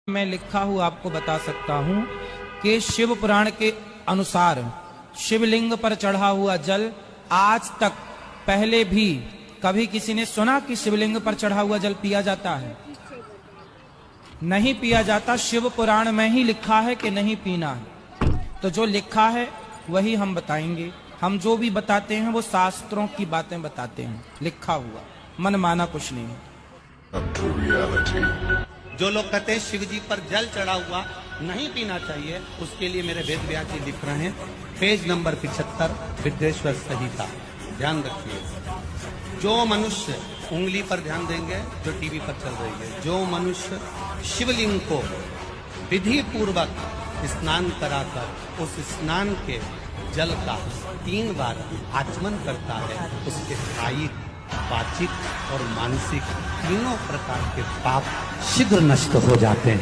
मैं लिखा हुआ आपको बता सकता हूं कि शिव पुराण के अनुसार शिवलिंग पर चढ़ा हुआ जल आज तक पहले भी कभी किसी ने सुना कि शिवलिंग पर चढ़ा हुआ जल पिया जाता है? नहीं पिया जाता। शिव पुराण में ही लिखा है कि नहीं पीना है। तो जो लिखा है वही हम बताएंगे। हम जो भी बताते हैं वो शास्त्रों की बातें बताते हैं, लिखा हुआ, मन माना कुछ नहीं है। जो लोग कहते हैं शिव जी पर जल चढ़ा हुआ नहीं पीना चाहिए, उसके लिए मेरे वेद व्यास जी लिख रहे हैं, पेज नंबर 75, विद्वेश्वर संहिता। ध्यान रखिए, जो मनुष्य उंगली पर ध्यान देंगे जो टीवी पर चल रही है, जो मनुष्य शिवलिंग को विधि पूर्वक स्नान कराकर उस स्नान के जल का 3 बार आचमन करता है, उसके कायिक, वाचिक और मानसिक तीनों प्रकार के पाप शीघ्र नष्ट हो जाते हैं।